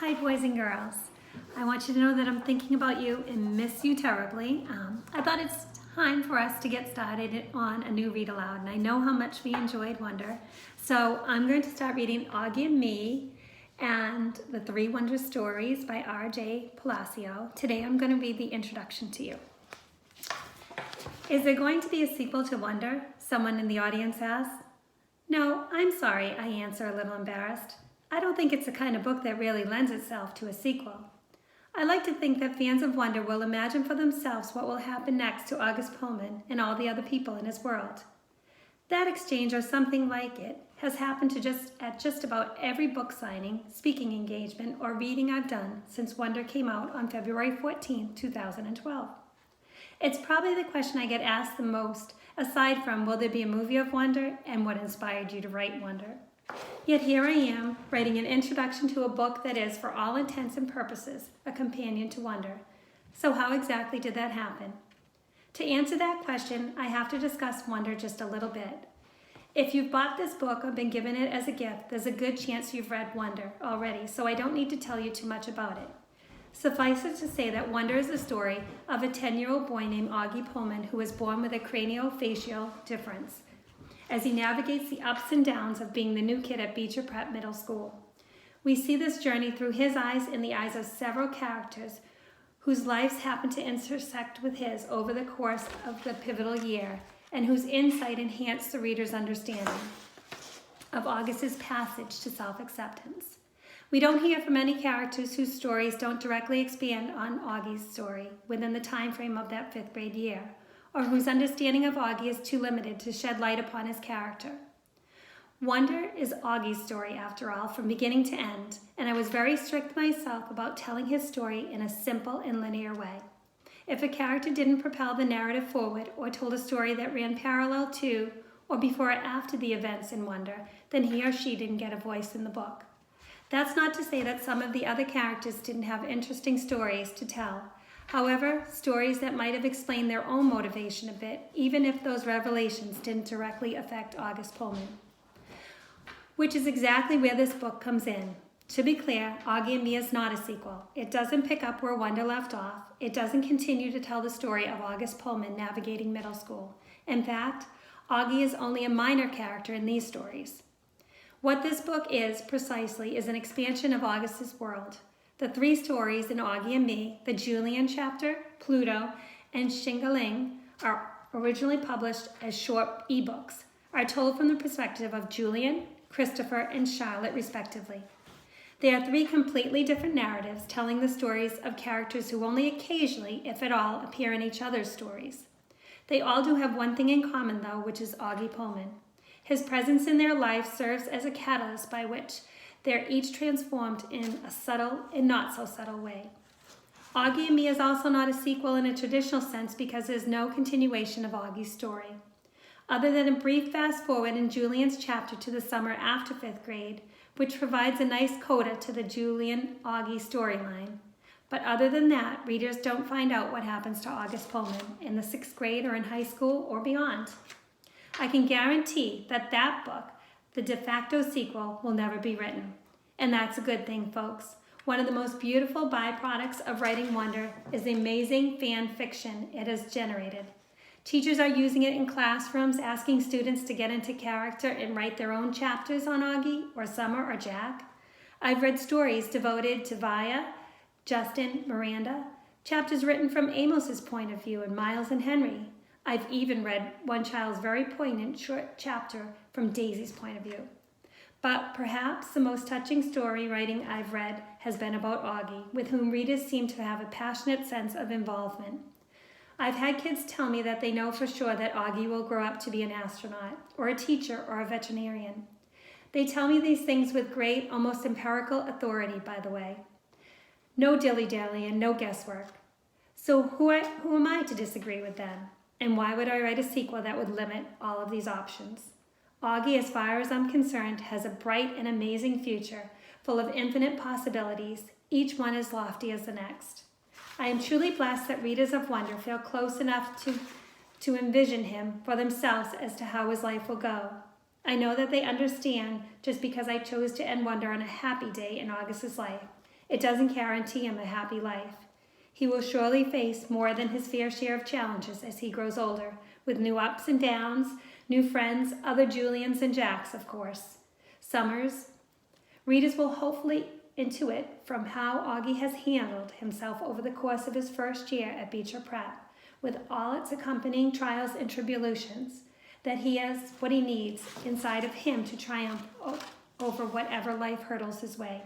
Hi, boys and girls. I want you to know that I'm thinking about you and miss you terribly. I thought it's time for us to get started on a new read aloud, and I know how much we enjoyed Wonder. So I'm going to start reading Auggie and Me and the Three Wonder Stories by R.J. Palacio. Today I'm going to read the introduction to you. Is there going to be a sequel to Wonder? Someone in the audience asks. No, I'm sorry, I answer, a little embarrassed. I don't think it's the kind of book that really lends itself to a sequel. I like to think that fans of Wonder will imagine for themselves what will happen next to August Pullman and all the other people in his world. That exchange or something like it has happened at just about every book signing, speaking engagement, or reading I've done since Wonder came out on February 14, 2012. It's probably the question I get asked the most, aside from will there be a movie of Wonder and what inspired you to write Wonder. Yet here I am, writing an introduction to a book that is, for all intents and purposes, a companion to Wonder. So how exactly did that happen? To answer that question, I have to discuss Wonder just a little bit. If you've bought this book or been given it as a gift, there's a good chance you've read Wonder already, so I don't need to tell you too much about it. Suffice it to say that Wonder is the story of a 10-year-old boy named Auggie Pullman who was born with a craniofacial difference, as he navigates the ups and downs of being the new kid at Beecher Prep Middle School. We see this journey through his eyes and the eyes of several characters whose lives happen to intersect with his over the course of the pivotal year, and whose insight enhanced the reader's understanding of August's passage to self-acceptance. We don't hear from any characters whose stories don't directly expand on Augie's story within the time frame of that 5th grade year, or whose understanding of Auggie is too limited to shed light upon his character. Wonder is Augie's story, after all, from beginning to end, and I was very strict myself about telling his story in a simple and linear way. If a character didn't propel the narrative forward or told a story that ran parallel to or before or after the events in Wonder, then he or she didn't get a voice in the book. That's not to say that some of the other characters didn't have interesting stories to tell. However, stories that might have explained their own motivation a bit, even if those revelations didn't directly affect August Pullman. Which is exactly where this book comes in. To be clear, Auggie and Me is not a sequel. It doesn't pick up where Wonder left off. It doesn't continue to tell the story of August Pullman navigating middle school. In fact, Auggie is only a minor character in these stories. What this book is, precisely, is an expansion of August's world. The 3 stories in Auggie and Me, the Julian chapter, Pluto, and Shingaling, are originally published as short ebooks, are told from the perspective of Julian, Christopher, and Charlotte, respectively. They are 3 completely different narratives telling the stories of characters who only occasionally, if at all, appear in each other's stories. They all do have one thing in common, though, which is Auggie Pullman. His presence in their life serves as a catalyst by which they're each transformed in a subtle and not so subtle way. Auggie and Me is also not a sequel in a traditional sense because there's no continuation of Augie's story. Other than a brief fast forward in Julian's chapter to the summer after 5th grade, which provides a nice coda to the Julian-Auggie storyline. But other than that, readers don't find out what happens to August Pullman in the 6th grade or in high school or beyond. I can guarantee that that book, the de facto sequel, will never be written. And that's a good thing, folks. One of the most beautiful byproducts of writing Wonder is the amazing fan fiction it has generated. Teachers are using it in classrooms, asking students to get into character and write their own chapters on Auggie or Summer or Jack. I've read stories devoted to Via, Justin, Miranda, chapters written from Amos's point of view and Miles and Henry. I've even read one child's very poignant short chapter from Daisy's point of view. But perhaps the most touching story writing I've read has been about Auggie, with whom readers seem to have a passionate sense of involvement. I've had kids tell me that they know for sure that Auggie will grow up to be an astronaut, or a teacher, or a veterinarian. They tell me these things with great, almost empirical authority, by the way. No dilly-dally and no guesswork. So who am I to disagree with them? And why would I write a sequel that would limit all of these options? Auggie, as far as I'm concerned, has a bright and amazing future, full of infinite possibilities, each one as lofty as the next. I am truly blessed that readers of Wonder feel close enough to envision him for themselves as to how his life will go. I know that they understand just because I chose to end Wonder on a happy day in August's life, It doesn't guarantee him a happy life. He will surely face more than his fair share of challenges as he grows older, with new ups and downs, new friends, other Julians and Jacks, of course. Summers. Readers will hopefully intuit from how Auggie has handled himself over the course of his first year at Beecher Prep, with all its accompanying trials and tribulations, that he has what he needs inside of him to triumph over whatever life hurdles his way.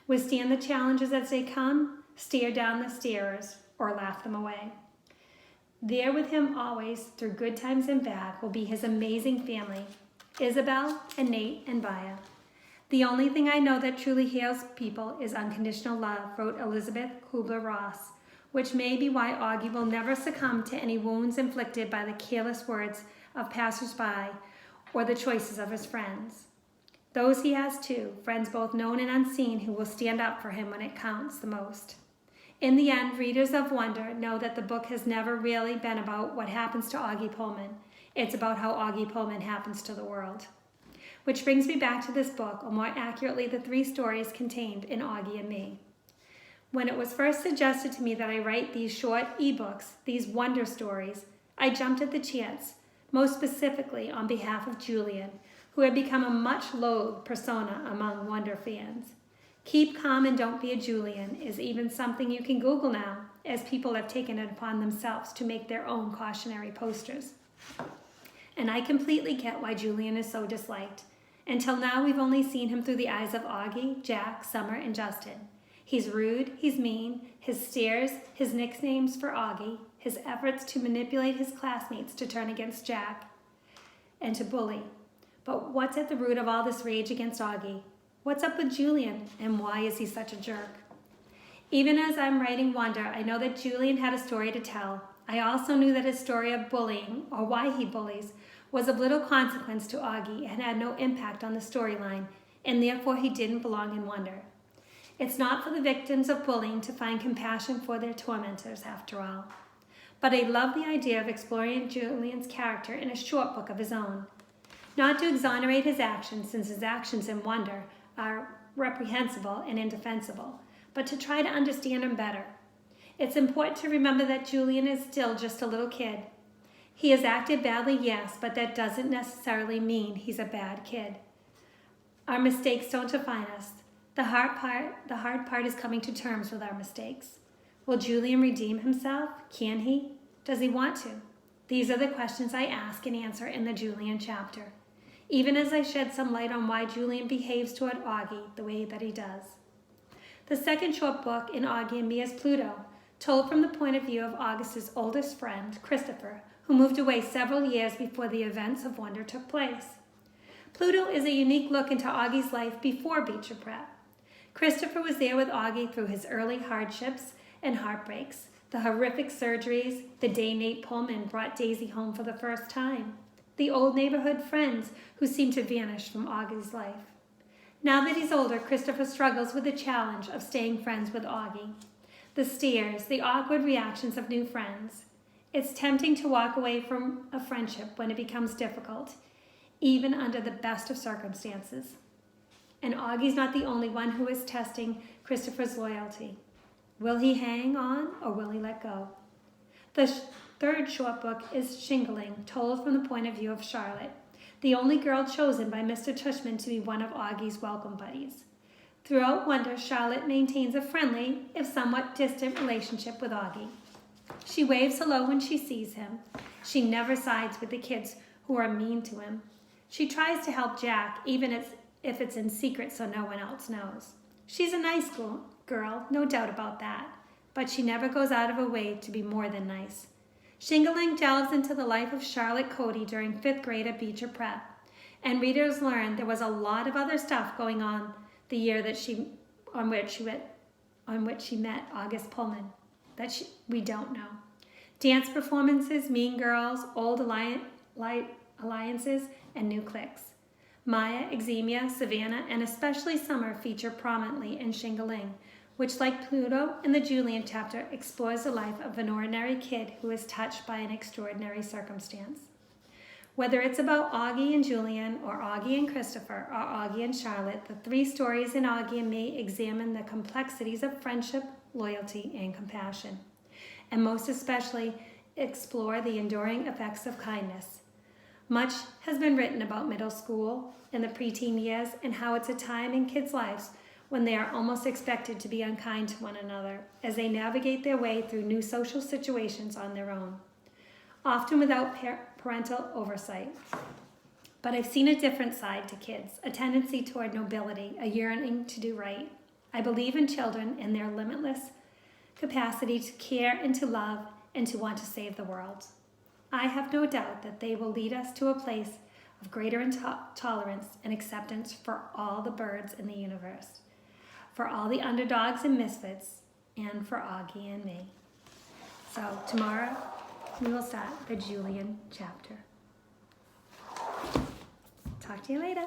Withstand the challenges as they come, stare down the starers, or laugh them away. There with him always, through good times and bad, will be his amazing family, Isabel and Nate and Baya. The only thing I know that truly heals people is unconditional love, wrote Elizabeth Kubler-Ross, which may be why Auggie will never succumb to any wounds inflicted by the careless words of passers-by or the choices of his friends. Those he has too, friends both known and unseen, who will stand up for him when it counts the most. In the end, readers of Wonder know that the book has never really been about what happens to Auggie Pullman. It's about how Auggie Pullman happens to the world. Which brings me back to this book, or more accurately, the 3 stories contained in Auggie and Me. When it was first suggested to me that I write these short ebooks, these Wonder stories, I jumped at the chance, most specifically on behalf of Julian, who had become a much-loathed persona among Wonder fans. Keep calm and don't be a Julian is even something you can Google now, as people have taken it upon themselves to make their own cautionary posters. And I completely get why Julian is so disliked. Until now, we've only seen him through the eyes of Auggie, Jack, Summer, and Justin. He's rude, he's mean, his stares, his nicknames for Auggie, his efforts to manipulate his classmates to turn against Jack, and to bully. But what's at the root of all this rage against Auggie? What's up with Julian, and why is he such a jerk? Even as I'm writing Wonder, I know that Julian had a story to tell. I also knew that his story of bullying, or why he bullies, was of little consequence to Auggie and had no impact on the storyline, and therefore he didn't belong in Wonder. It's not for the victims of bullying to find compassion for their tormentors, after all. But I love the idea of exploring Julian's character in a short book of his own. Not to exonerate his actions, since his actions in Wonder are reprehensible and indefensible, but to try to understand him better. It's important to remember that Julian is still just a little kid. He has acted badly, yes, but that doesn't necessarily mean he's a bad kid. Our mistakes don't define us. The hard part is coming to terms with our mistakes. Will Julian redeem himself? Can he? Does he want to? These are the questions I ask and answer in the Julian chapter, even as I shed some light on why Julian behaves toward Auggie the way that he does. The second short book in Auggie and Me is Pluto, told from the point of view of August's oldest friend, Christopher, who moved away several years before the events of Wonder took place. Pluto is a unique look into Augie's life before Beecher Prep. Christopher was there with Auggie through his early hardships and heartbreaks, the horrific surgeries, the day Nate Pullman brought Daisy home for the first time, the old neighborhood friends who seemed to vanish from Augie's life. Now that he's older, Christopher struggles with the challenge of staying friends with Auggie. The stares, the awkward reactions of new friends. It's tempting to walk away from a friendship when it becomes difficult, even under the best of circumstances. And Augie's not the only one who is testing Christopher's loyalty. Will he hang on or will he let go? The third short book is Shingling, told from the point of view of Charlotte, the only girl chosen by Mr. Tushman to be one of Augie's welcome buddies. Throughout Wonder, Charlotte maintains a friendly, if somewhat distant, relationship with Auggie. She waves hello when she sees him. She never sides with the kids who are mean to him. She tries to help Jack, even if it's in secret so no one else knows. She's a nice girl, no doubt about that, but she never goes out of her way to be more than nice. Shingling delves into the life of Charlotte Cody during 5th grade at Beecher Prep, and readers learn there was a lot of other stuff going on the year on which she met August Pullman that we don't know. Dance performances, mean girls, old alliances, and new cliques. Maya, Exemia, Savannah, and especially Summer feature prominently in Shingling, which, like Pluto in the Julian chapter, explores the life of an ordinary kid who is touched by an extraordinary circumstance. Whether it's about Auggie and Julian, or Auggie and Christopher, or Auggie and Charlotte, the 3 stories in Auggie and Me examine the complexities of friendship, loyalty, and compassion, and most especially explore the enduring effects of kindness. Much has been written about middle school and the preteen years and how it's a time in kids' lives when they are almost expected to be unkind to one another as they navigate their way through new social situations on their own, often without parental oversight. But I've seen a different side to kids, a tendency toward nobility, a yearning to do right. I believe in children and their limitless capacity to care and to love and to want to save the world. I have no doubt that they will lead us to a place of greater tolerance and acceptance for all the birds in the universe, for all the underdogs and misfits, and for Auggie and me. So tomorrow we will start the Julian chapter. Talk to you later.